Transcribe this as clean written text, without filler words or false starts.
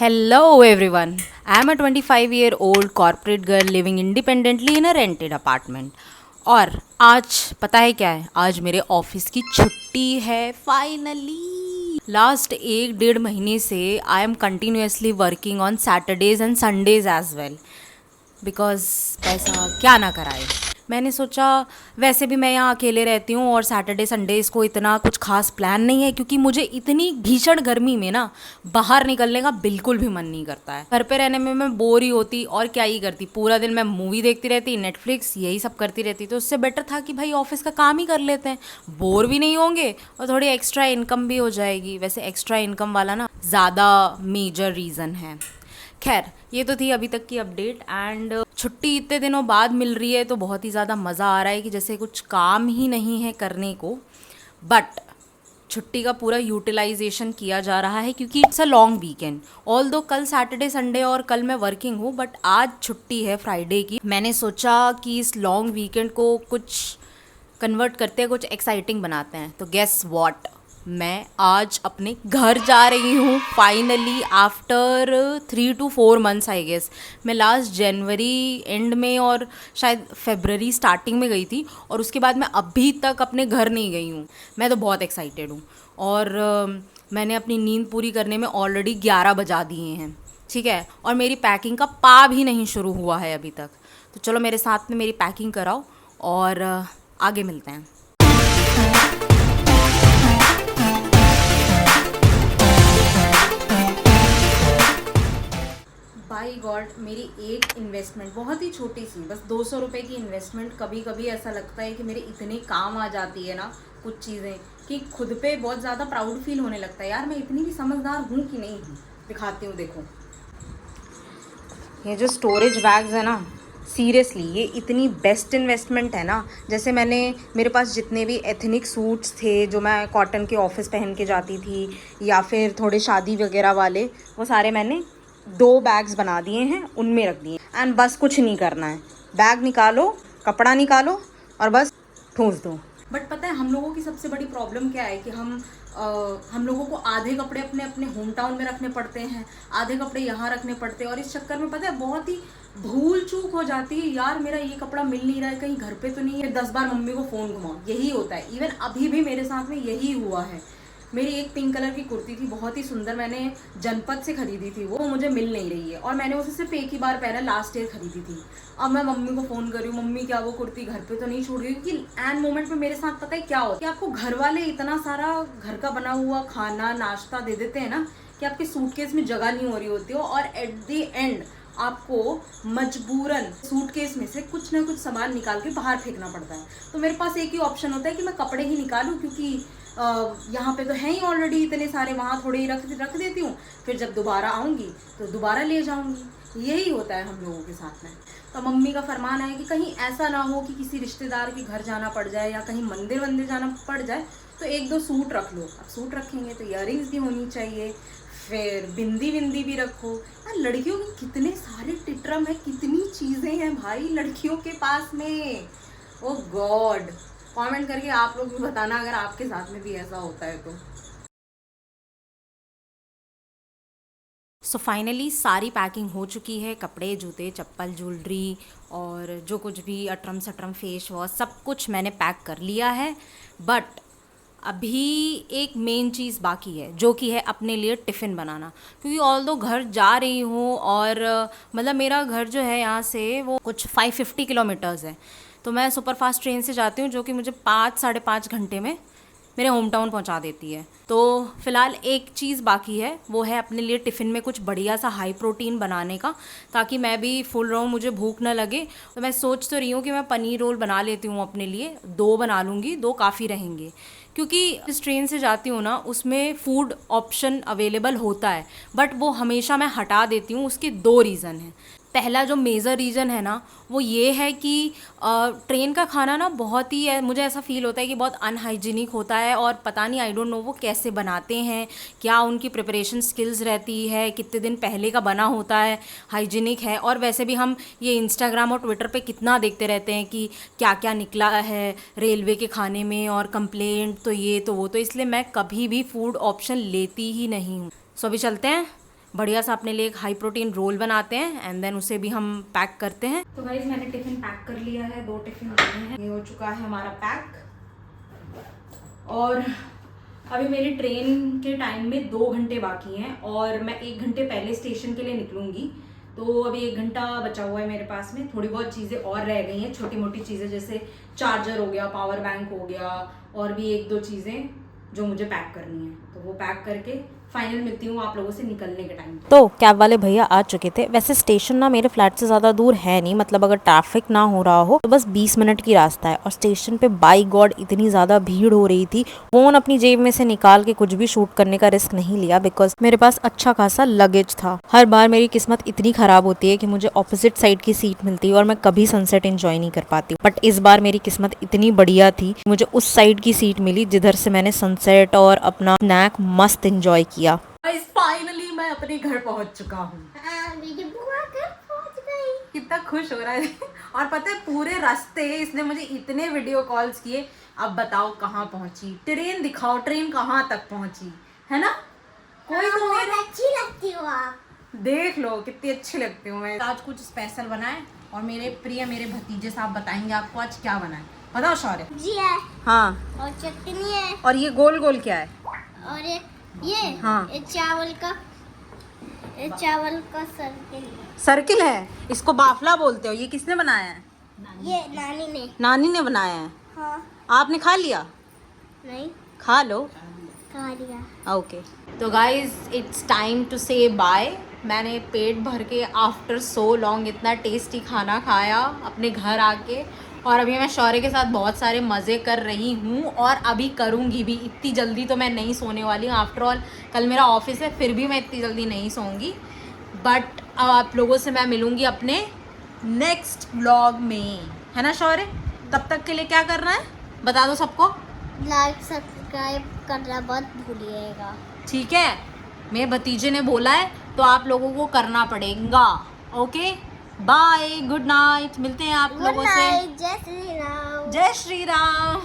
Hello everyone. I am a 25-year-old corporate girl living independently in a rented apartment. और आज पता है क्या है? आज मेरे ऑफिस की छुट्टी है फाइनली। लास्ट 1 डेढ़ महीने से I am continuously working on Saturdays and Sundays as well because पैसा क्या ना कराए। मैंने सोचा वैसे भी मैं यहाँ अकेले रहती हूँ और सैटरडे संडेज़ को इतना कुछ खास प्लान नहीं है क्योंकि मुझे इतनी भीषण गर्मी में ना बाहर निकलने का बिल्कुल भी मन नहीं करता है। घर पे रहने में मैं बोर ही होती और क्या ही करती, पूरा दिन मैं मूवी देखती रहती, नेटफ्लिक्स यही सब करती रहती। तो उससे बेटर था कि भाई ऑफिस का काम ही कर लेते हैं, बोर भी नहीं होंगे और थोड़ी एक्स्ट्रा इनकम भी हो जाएगी। वैसे एक्स्ट्रा इनकम वाला ना ज़्यादा मेजर रीज़न है। खैर, ये तो थी अभी तक की अपडेट। एंड छुट्टी इतने दिनों बाद मिल रही है तो बहुत ही ज़्यादा मज़ा आ रहा है कि जैसे कुछ काम ही नहीं है करने को, बट छुट्टी का पूरा यूटिलाइजेशन किया जा रहा है क्योंकि it's a long weekend. All दो कल सैटरडे संडे और कल मैं वर्किंग हूँ, बट आज छुट्टी है फ्राइडे की। मैंने सोचा कि इस लॉन्ग वीकेंड को कुछ कन्वर्ट करते हैं, कुछ एक्साइटिंग बनाते हैं। तो गेस व्हाट, मैं आज अपने घर जा रही हूँ finally after 3 to 4 months I guess. मैं लास्ट जनवरी एंड में और शायद फेबररी स्टार्टिंग में गई थी और उसके बाद मैं अभी तक अपने घर नहीं गई हूँ। मैं तो बहुत एक्साइटेड हूँ और मैंने अपनी नींद पूरी करने में ऑलरेडी 11 बजा दिए हैं, ठीक है। और मेरी पैकिंग का पा भी नहीं शुरू हुआ है अभी तक। तो चलो मेरे साथ में मेरी पैकिंग कराओ और आगे मिलते हैं। बाई गॉड, मेरी एक इन्वेस्टमेंट बहुत ही छोटी सी, बस 200 रुपये की इन्वेस्टमेंट, कभी कभी ऐसा लगता है कि मेरे इतने काम आ जाती है ना कुछ चीज़ें कि खुद पे बहुत ज़्यादा प्राउड फील होने लगता है। यार मैं इतनी भी समझदार हूँ कि नहीं हूँ। दिखाती हूँ, देखो ये जो स्टोरेज बैग्स है ना, सीरियसली ये इतनी बेस्ट इन्वेस्टमेंट है ना। जैसे मेरे पास जितने भी एथनिक सूट्स थे जो मैं कॉटन के ऑफिस पहन के जाती थी या फिर थोड़े शादी वगैरह वाले, वो सारे मैंने 2 बैग्स बना दिए हैं, उनमें रख दिए। एंड बस कुछ नहीं करना है, बैग निकालो, कपड़ा निकालो और बस ठूंस दो। बट पता है हम लोगों की सबसे बड़ी प्रॉब्लम क्या है कि हम लोगों को आधे कपड़े अपने अपने होम टाउन में रखने पड़ते हैं, आधे कपड़े यहाँ रखने पड़ते हैं और इस चक्कर में पता है बहुत ही भूल चूक हो जाती है। यार मेरा ये कपड़ा मिल नहीं रहा है, कहीं घर पे तो नहीं है। 10 बार मम्मी को फ़ोन घुमाओ, यही होता है। इवन अभी भी मेरे साथ में यही हुआ है। मेरी एक पिंक कलर की कुर्ती थी, बहुत ही सुंदर, मैंने जनपद से खरीदी थी, वो मुझे मिल नहीं रही है और मैंने उसे सिर्फ एक ही बार पहना, लास्ट ईयर खरीदी थी। अब मैं मम्मी को फ़ोन कर रही हूँ, मम्मी क्या वो कुर्ती घर पे तो नहीं छूट गई? क्योंकि एंड मोमेंट में मेरे साथ पता है क्या होता है कि आपको घर वाले इतना सारा घर का बना हुआ खाना नाश्ता दे देते हैं ना कि आपके सूटकेस में जगह नहीं हो रही होती हो और एट द एंड आपको मजबूरन सूटकेस में से कुछ ना कुछ सामान निकाल के बाहर फेंकना पड़ता है। तो मेरे पास एक ही ऑप्शन होता है कि मैं कपड़े ही निकालूं क्योंकि यहाँ पे तो है ही ऑलरेडी इतने सारे, वहाँ थोड़े ही रख देती हूँ, फिर जब दोबारा आऊँगी तो दोबारा ले जाऊँगी। यही होता है हम लोगों के साथ में। तो मम्मी का फरमान है कि कहीं ऐसा ना हो कि किसी रिश्तेदार के घर जाना पड़ जाए या कहीं मंदिर वंदिर जाना पड़ जाए तो 1-2 सूट रख लो। अब सूट रखेंगे तो इयररिंग्स भी होनी चाहिए, फिर बिंदी विंदी भी रखो। यार लड़कियों के कितने सारे टिट्रम है, कितनी चीज़ें हैं भाई लड़कियों के पास में। ओ गॉड, कमेंट करके आप लोग भी बताना अगर आपके साथ में भी ऐसा होता है तो। सो फाइनली सारी पैकिंग हो चुकी है, कपड़े जूते चप्पल ज्वेलरी और जो कुछ भी अटरम सटरम फेस वॉश सब कुछ मैंने पैक कर लिया है। बट अभी एक मेन चीज़ बाकी है जो कि है अपने लिए टिफ़िन बनाना, क्योंकि ऑल दो घर जा रही हूँ और मतलब मेरा घर जो है यहाँ से वो कुछ 550 किलोमीटर्स है। तो मैं सुपर फास्ट ट्रेन से जाती हूँ जो कि मुझे 5-5.5 घंटे में मेरे होम टाउन पहुंचा देती है। तो फ़िलहाल एक चीज़ बाकी है, वो है अपने लिए टिफ़िन में कुछ बढ़िया सा हाई प्रोटीन बनाने का, ताकि मैं भी फुल रहूँ, मुझे भूख ना लगे। तो मैं सोच तो रही हूँ कि मैं पनीर रोल बना लेती हूँ अपने लिए, 2 बना लूँगी, 2 काफ़ी रहेंगे। क्योंकि इस ट्रेन से जाती हूँ ना उसमें फ़ूड ऑप्शन अवेलेबल होता है, बट वो हमेशा मैं हटा देती हूँ। उसके 2 रीज़न हैं। पहला जो मेजर रीज़न है ना वो ये है कि ट्रेन का खाना ना बहुत ही मुझे ऐसा फ़ील होता है कि बहुत अनहाइजीनिक होता है और पता नहीं, आई डोंट नो वो कैसे बनाते हैं, क्या उनकी प्रिपरेशन स्किल्स रहती है, कितने दिन पहले का बना होता है, हाइजीनिक है। और वैसे भी हम ये इंस्टाग्राम और ट्विटर पे कितना देखते रहते हैं कि क्या क्या निकला है रेलवे के खाने में और कंप्लेंट तो ये तो वो, तो इसलिए मैं कभी भी फूड ऑप्शन लेती ही नहीं हूँ। सो अभी चलते हैं, बढ़िया सा अपने लिए एक हाई प्रोटीन रोल बनाते हैं एंड देन उसे भी हम पैक करते हैं। तो गाइस मैंने टिफ़िन पैक कर लिया है, 2 टिफ़िन लिए हैं, ये हो चुका है हमारा पैक। और अभी मेरी ट्रेन के टाइम में 2 घंटे बाकी हैं और मैं 1 घंटे पहले स्टेशन के लिए निकलूँगी। तो अभी 1 घंटा बचा हुआ है मेरे पास में। थोड़ी बहुत चीज़ें और रह गई हैं, छोटी मोटी चीज़ें, जैसे चार्जर हो गया, पावर बैंक हो गया, और भी 1-2 चीज़ें जो मुझे पैक करनी है। तो वो पैक करके फाइनल मिलती हूँ आप लोगों से निकलने के टाइम। तो कैब वाले भैया आ चुके थे। वैसे स्टेशन ना मेरे फ्लैट से ज़्यादा दूर है नहीं, मतलब अगर ट्रैफिक ना हो रहा हो तो बस 20 मिनट की रास्ता है। और स्टेशन पे बाई गॉड इतनी ज़्यादा भीड़ हो रही थी, फ़ोन अपनी जेब में से निकाल के कुछ भी शूट करने का रिस्क नहीं लिया, बिकॉज मेरे पास अच्छा खासा लगेज था। हर बार मेरी किस्मत इतनी ख़राब होती है कि मुझे ऑपोजिट साइड की सीट मिलती है और मैं कभी सनसेट एंजॉय नहीं कर पाती। बट इस बार मेरी किस्मत इतनी बढ़िया थी, मुझे उस साइड की सीट मिली जिधर से मैंने सनसेट और अपना स्नैक मस्त एंजॉय किया। फाइनली मैं अपने घर पहुंच चुका हूँ। कितना खुश हो रहा है और पता है पूरे रास्ते इसने मुझे इतने वीडियो कॉल्स किए। अब बताओ कहाँ पहुंची, ट्रेन दिखाओ, ट्रेन कहाँ तक पहुंची, है ना? कोई तो मेरे अच्छी लगती हो आप। देख लो कितनी अच्छी लगती हूँ मैं। आज कुछ स्पेशल बनाए और मेरे प्रिय मेरे भतीजे साहब बताएंगे आपको आज क्या बनाए। बताओ शौर्य। जी है हाँ, और चटनी है और ये गोल गोल क्या है? और ये हाँ। ये चावल का सर्किल है। सर्किल है, इसको बाफला बोलते हो। ये किसने बनाया है? ये नानी ने। नानी ने बनाया है। हाँ। आपने खा लिया? नहीं खा लो। खा लिया। ओके तो गाइज इट्स टाइम टू से बाय। मैंने पेट भर के आफ्टर सो लॉन्ग इतना टेस्टी खाना खाया अपने घर आके, और अभी मैं शौर्य के साथ बहुत सारे मज़े कर रही हूँ और अभी करूँगी भी। इतनी जल्दी तो मैं नहीं सोने वाली हूँ, आफ्टर ऑल कल मेरा ऑफिस है, फिर भी मैं इतनी जल्दी नहीं सोऊंगी। बट अब आप लोगों से मैं मिलूँगी अपने नेक्स्ट व्लॉग में, है ना शौर्य? तब तक के लिए क्या करना है बता दो सबको। लाइक सब्सक्राइब करना मत भूलिएगा। ठीक है, मेरे भतीजे ने बोला है तो आप लोगों को करना पड़ेगा। ओके बाय, गुड नाइट, मिलते हैं आप लोगों से। जय श्री राम। जय श्री राम।